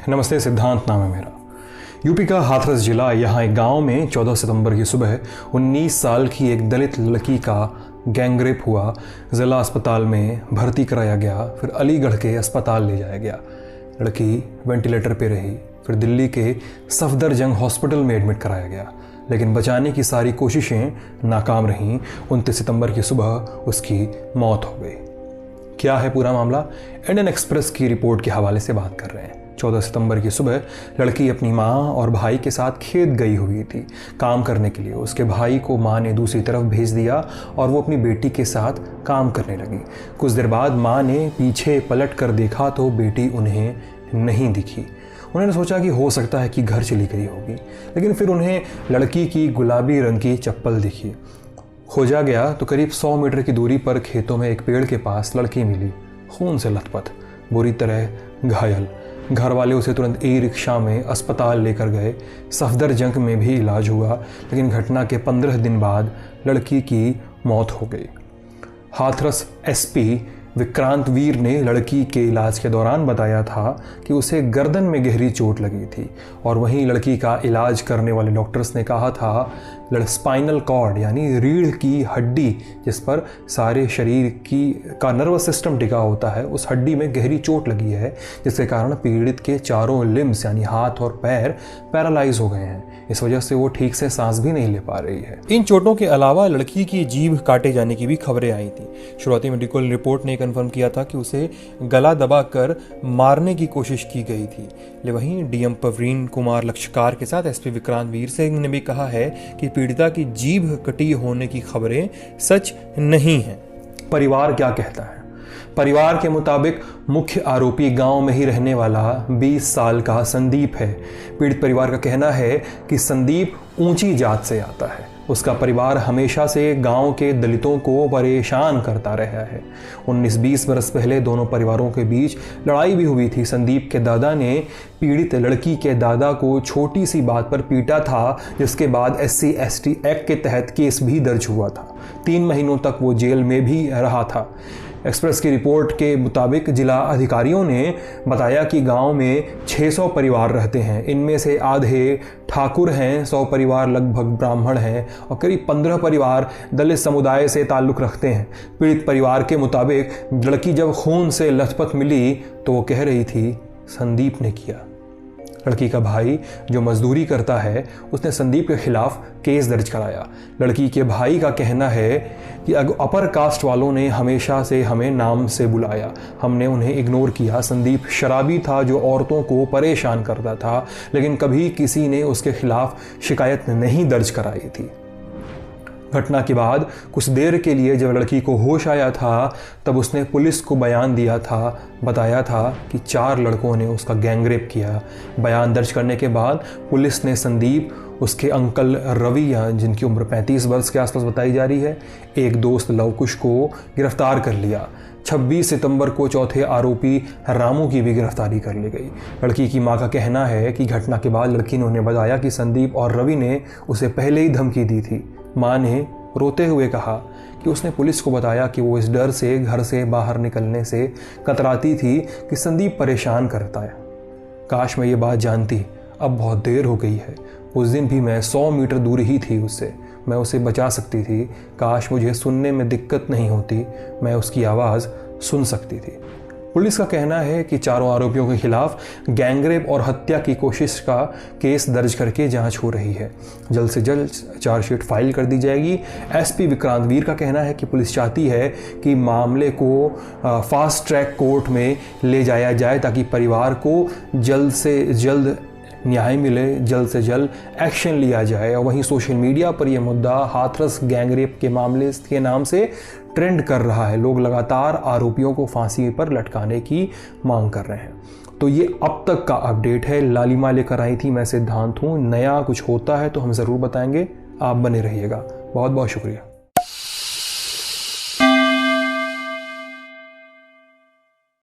नमस्ते, सिद्धांत नाम है मेरा। यूपी का हाथरस जिला, यहाँ एक गांव में 14 सितंबर की सुबह 19 साल की एक दलित लड़की का गैंगरेप हुआ। ज़िला अस्पताल में भर्ती कराया गया, फिर अलीगढ़ के अस्पताल ले जाया गया। लड़की वेंटिलेटर पे रही, फिर दिल्ली के सफदरजंग हॉस्पिटल में एडमिट कराया गया, लेकिन बचाने की सारी कोशिशें नाकाम रहीं। 29 सितंबर की सुबह उसकी मौत हो गई। क्या है पूरा मामला, इंडियन एक्सप्रेस की रिपोर्ट के हवाले से बात कर रहे हैं। 14 सितंबर की सुबह लड़की अपनी माँ और भाई के साथ खेत गई हुई थी काम करने के लिए। उसके भाई को माँ ने दूसरी तरफ भेज दिया और वो अपनी बेटी के साथ काम करने लगी। कुछ देर बाद माँ ने पीछे पलट कर देखा तो बेटी उन्हें नहीं दिखी। उन्होंने सोचा कि हो सकता है कि घर चली गई होगी, लेकिन फिर उन्हें लड़की की गुलाबी रंग की चप्पल दिखी। खोजा गया तो करीब 100 मीटर की दूरी पर खेतों में एक पेड़ के पास लड़की मिली, खून से लथपथ, बुरी तरह घायल। घर वाले उसे तुरंत ई रिक्शा में अस्पताल लेकर गए। सफदरजंग में भी इलाज हुआ, लेकिन घटना के 15 दिन बाद लड़की की मौत हो गई। हाथरस एसपी विक्रांत वीर ने लड़की के इलाज के दौरान बताया था कि उसे गर्दन में गहरी चोट लगी थी, और वहीं लड़की का इलाज करने वाले डॉक्टर्स ने कहा था स्पाइनल कॉर्ड यानी रीढ़ की हड्डी, जिस पर सारे शरीर का नर्वस सिस्टम टिका होता है, उस हड्डी में गहरी चोट लगी है, जिसके कारण पीड़ित के चारों लिम्स यानी हाथ और पैर पैरालाइज हो गए हैं। इस वजह से वो ठीक से सांस भी नहीं ले पा रही है। इन चोटों के अलावा लड़की की जीभ काटे जाने की भी खबरें आई थी। शुरुआती मेडिकल रिपोर्ट ने कन्फर्म किया था कि उसे गला दबाकर मारने की कोशिश की गई थी। वहीं डीएम प्रवीण कुमार लक्षकार के साथ एसपी विक्रांत वीर सिंह ने भी कहा है कि पीड़िता की जीभ कटी होने की खबरें सच नहीं हैं। परिवार क्या कहता है? परिवार के मुताबिक मुख्य आरोपी गांव में ही रहने वाला 20 साल का संदीप है। पीड़ित परिवार का कहना है कि संदीप ऊंची जात से आता है। उसका परिवार हमेशा से गांव के दलितों को परेशान करता रहा है। 19-20 बरस पहले दोनों परिवारों के बीच लड़ाई भी हुई थी। संदीप के दादा ने पीड़ित लड़की के दादा को छोटी सी बात पर पीटा था, जिसके बाद SC/ST एक्ट के तहत केस भी दर्ज हुआ था। 3 महीनों तक वो जेल में भी रहा था। एक्सप्रेस की रिपोर्ट के मुताबिक जिला अधिकारियों ने बताया कि गांव में 600 परिवार रहते हैं। इनमें से आधे ठाकुर हैं, 100 परिवार लगभग ब्राह्मण हैं और करीब 15 परिवार दलित समुदाय से ताल्लुक़ रखते हैं। पीड़ित परिवार के मुताबिक लड़की जब खून से लथपथ मिली तो वो कह रही थी संदीप ने किया। लड़की का भाई जो मजदूरी करता है, उसने संदीप के खिलाफ केस दर्ज कराया। लड़की के भाई का कहना है कि अपर कास्ट वालों ने हमेशा से हमें नाम से बुलाया, हमने उन्हें इग्नोर किया। संदीप शराबी था जो औरतों को परेशान करता था, लेकिन कभी किसी ने उसके खिलाफ शिकायत नहीं दर्ज कराई थी। घटना के बाद कुछ देर के लिए जब लड़की को होश आया था, तब उसने पुलिस को बयान दिया था। बताया था कि 4 लड़कों ने उसका गैंगरेप किया। बयान दर्ज करने के बाद पुलिस ने संदीप, उसके अंकल रवि जिनकी उम्र 35 वर्ष के आसपास बताई जा रही है, एक दोस्त लवकुश को गिरफ्तार कर लिया। 26 सितंबर को चौथे आरोपी रामू की भी गिरफ्तारी कर ली गई। लड़की की मां का कहना है कि घटना के बाद लड़की ने उन्हें बताया कि संदीप और रवि ने उसे पहले ही धमकी दी थी। मां ने रोते हुए कहा कि उसने पुलिस को बताया कि वो इस डर से घर से बाहर निकलने से कतराती थी कि संदीप परेशान करता है। काश मैं ये बात जानती, अब बहुत देर हो गई है। उस दिन भी मैं 100 मीटर दूर ही थी उससे, मैं उसे बचा सकती थी। काश मुझे सुनने में दिक्कत नहीं होती, मैं उसकी आवाज़ सुन सकती थी। पुलिस का कहना है कि चारों आरोपियों के खिलाफ गैंगरेप और हत्या की कोशिश का केस दर्ज करके जांच हो रही है। जल्द से जल्द चार्जशीट फाइल कर दी जाएगी। एसपी विक्रांत वीर का कहना है कि पुलिस चाहती है कि मामले को फास्ट ट्रैक कोर्ट में ले जाया जाए, ताकि परिवार को जल्द से जल्द न्याय मिले, जल्द से जल्द एक्शन लिया जाए। और वहीं सोशल मीडिया पर यह मुद्दा हाथरस गैंगरेप के मामले के नाम से ट्रेंड कर रहा है। लोग लगातार आरोपियों को फांसी पर लटकाने की मांग कर रहे हैं। तो ये अब तक का अपडेट है। लालिमा लेकर आई थी, मैं सिद्धांत हूँ। नया कुछ होता है तो हम ज़रूर बताएंगे। आप बने रहिएगा। बहुत बहुत शुक्रिया।